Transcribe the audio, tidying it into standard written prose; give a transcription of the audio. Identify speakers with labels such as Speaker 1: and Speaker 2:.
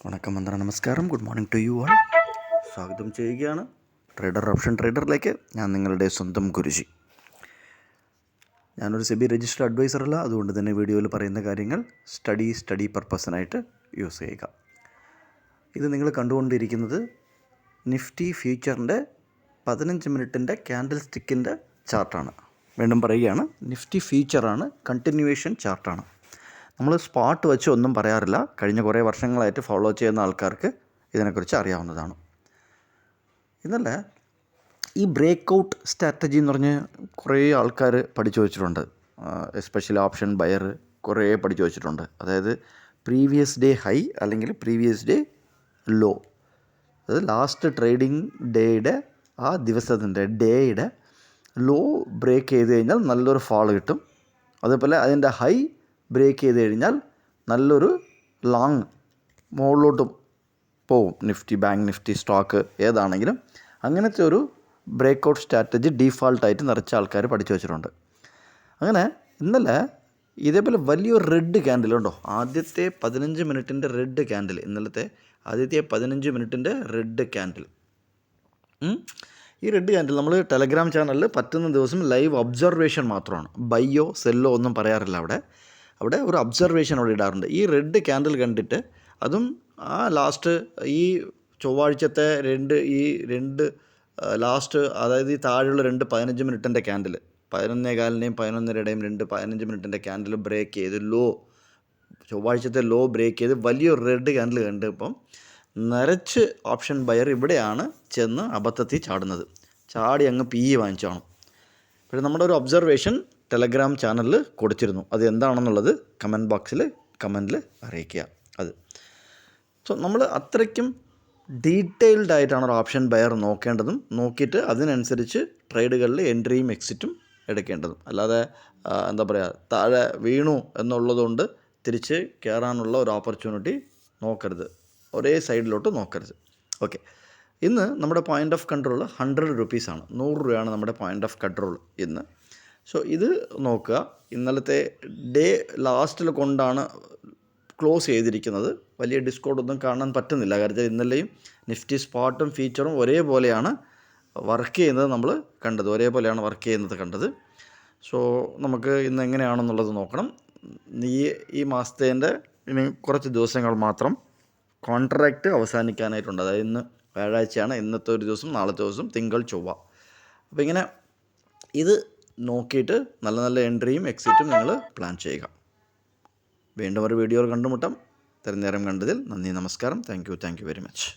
Speaker 1: വണക്കം, നമസ്കാരം, good morning to you all. സ്വാഗതം ചെയ്യുകയാണ് ഓപ്ഷൻ ട്രേഡറിലേക്ക്. ഞാൻ നിങ്ങളുടെ സ്വന്തം ഗുരുജി. ഞാനൊരു സെബി രജിസ്റ്റർഡ് അഡ്വൈസർ അല്ല, അതുകൊണ്ട് തന്നെ വീഡിയോയിൽ പറയുന്ന കാര്യങ്ങൾ സ്റ്റഡി പർപ്പസിനായിട്ട് യൂസ് ചെയ്യുക. ഇത് നിങ്ങൾ കണ്ടുകൊണ്ടിരിക്കുന്നത് നിഫ്റ്റി ഫ്യൂച്ചറിൻ്റെ 15 മിനിറ്റിൻ്റെ ക്യാൻഡിൽ സ്റ്റിക്കിൻ്റെ ചാർട്ടാണ്. വീണ്ടും പറയുകയാണ്, നിഫ്റ്റി ഫ്യൂച്ചറാണ്, കണ്ടിന്യൂവേഷൻ ചാർട്ടാണ്. നമ്മൾ സ്പോട്ട് വെച്ച് ഒന്നും പറയാറില്ല. കഴിഞ്ഞ കുറേ വർഷങ്ങളായിട്ട് ഫോളോ ചെയ്യുന്ന ആൾക്കാർക്ക് ഇതിനെക്കുറിച്ച് അറിയാവുന്നതാണ്. ഇന്നലെ ഈ ബ്രേക്ക് ഔട്ട് സ്ട്രാറ്റജി എന്ന് പറഞ്ഞ് കുറേ ആൾക്കാർ പഠിച്ചു വച്ചിട്ടുണ്ട്. എസ്പെഷ്യലി ഓപ്ഷൻ ബയർ കുറേ പഠിച്ചു വച്ചിട്ടുണ്ട്. അതായത് പ്രീവിയസ് ഡേ ഹൈ അല്ലെങ്കിൽ പ്രീവിയസ് ഡേ ലോ, അതായത് ലാസ്റ്റ് ട്രേഡിംഗ് ഡേയുടെ ആ ദിവസത്തിൻ്റെ ഡേയുടെ ലോ ബ്രേക്ക് ചെയ്ത് കഴിഞ്ഞാൽ നല്ലൊരു ഫാൾ കിട്ടും. അതേപോലെ അതിൻ്റെ ഹൈ ബ്രേക്ക് ചെയ്ത് കഴിഞ്ഞാൽ നല്ലൊരു ലോങ് മുകളിലോട്ടും പോവും. നിഫ്റ്റി, ബാങ്ക് നിഫ്റ്റി, സ്റ്റോക്ക് ഏതാണെങ്കിലും അങ്ങനത്തെ ഒരു ബ്രേക്ക് ഔട്ട് സ്ട്രാറ്റജി ഡീഫാൾട്ടായിട്ട് നിറച്ച ആൾക്കാർ പഠിച്ചു വച്ചിട്ടുണ്ട്. അങ്ങനെ ഇന്നലെ ഇതേപോലെ വലിയൊരു റെഡ് ക്യാൻഡിൽ ഉണ്ടോ, ആദ്യത്തെ 15 മിനിറ്റിൻ്റെ റെഡ് ക്യാൻഡിൽ, ഇന്നലത്തെ ആദ്യത്തെ 15 മിനിറ്റിൻ്റെ റെഡ് ക്യാൻഡിൽ. ഈ റെഡ് ക്യാൻഡിൽ നമ്മൾ ടെലഗ്രാം ചാനലിൽ പറ്റുന്ന ദിവസം ലൈവ് ഒബ്സർവേഷൻ മാത്രമാണ്. ബയ്യോ സെല്ലോ ഒന്നും പറയാറില്ല. അവിടെ ഒരു ഒബ്സർവേഷൻ അവിടെ ഇടാറുണ്ട്. ഈ റെഡ് ക്യാൻഡിൽ കണ്ടിട്ട്, അതും ആ ലാസ്റ്റ് ഈ ചൊവ്വാഴ്ചത്തെ രണ്ട് ലാസ്റ്റ്, അതായത് ഈ താഴെയുള്ള 15 മിനിറ്റിൻ്റെ ക്യാൻഡിൽ, 11:15 11:30 15 മിനിറ്റിൻ്റെ ക്യാൻഡിൽ ബ്രേക്ക് ചെയ്ത് ചൊവ്വാഴ്ചത്തെ ലോ ബ്രേക്ക് ചെയ്ത് വലിയൊരു റെഡ് ക്യാൻഡിൽ കണ്ടപ്പം നിറച്ച് ഓപ്ഷൻ ബയർ ഇവിടെയാണ് ചെന്ന് അബദ്ധത്തിൽ ചാടുന്നത്. ചാടി അങ്ങ് വാങ്ങിച്ചാണ്. പിന്നെ നമ്മുടെ ഒരു ഒബ്സർവേഷൻ ടെലഗ്രാം ചാനലിൽ കൊടുത്തിരുന്നു. അത് എന്താണെന്നുള്ളത് കമൻറ്റിൽ അറിയിക്കുക. സോ നമ്മൾ അത്രയ്ക്കും ഡീറ്റെയിൽഡ് ആയിട്ടാണ് ഒരു ഓപ്ഷൻ ബയർ നോക്കേണ്ടതും, നോക്കിയിട്ട് അതിനനുസരിച്ച് ട്രേഡുകളിൽ എൻട്രിയും എക്സിറ്റും എടുക്കേണ്ടതും. അല്ലാതെ താഴെ വീണു എന്നുള്ളതുകൊണ്ട് തിരിച്ച് കയറാനുള്ള ഒരു ഓപ്പർച്യൂണിറ്റി നോക്കരുത്, ഒരേ സൈഡിലോട്ട് നോക്കരുത്. ഓക്കെ, ഇന്ന് നമ്മുടെ പോയിൻ്റ് ഓഫ് കൺട്രോൾ 100 രൂപീസാണ്. 100 രൂപയാണ് നമ്മുടെ പോയിൻ്റ് ഓഫ് കൺട്രോൾ ഇന്ന്. സോ ഇത് നോക്കുക, ഇന്നലത്തെ ഡേ ലാസ്റ്റിൽ കൊണ്ടാണ് ക്ലോസ് ചെയ്തിരിക്കുന്നത്. വലിയ ഡിസ്കൗണ്ടൊന്നും കാണാൻ പറ്റുന്നില്ല. കാരണം ഇന്നലെയും നിഫ്റ്റി സ്പോട്ടും ഫീച്ചറും ഒരേപോലെയാണ് വർക്ക് ചെയ്യുന്നത് കണ്ടത്. സോ നമുക്ക് ഇന്ന് എങ്ങനെയാണെന്നുള്ളത് നോക്കണം. ഈ മാസത്തേൻ്റെ ഇനി കുറച്ച് ദിവസങ്ങൾ മാത്രം കോൺട്രാക്റ്റ് അവസാനിക്കാനായിട്ടുണ്ട്. അതായത് ഇന്ന് വ്യാഴാഴ്ചയാണ്, ഇന്നത്തെ ഒരു ദിവസം, നാളത്തെ ദിവസം തിങ്കൾ, ചൊവ്വ. അപ്പോൾ ഇങ്ങനെ ഇത് നോക്കിയിട്ട് നല്ല എൻട്രിയും എക്സിറ്റും നിങ്ങൾ പ്ലാൻ ചെയ്യുക. വീണ്ടും ഒരു വീഡിയോയിൽ കണ്ടുമുട്ടാം. ഇത്രയും നേരം കണ്ടതിൽ നന്ദി, നമസ്കാരം. Thank you very much.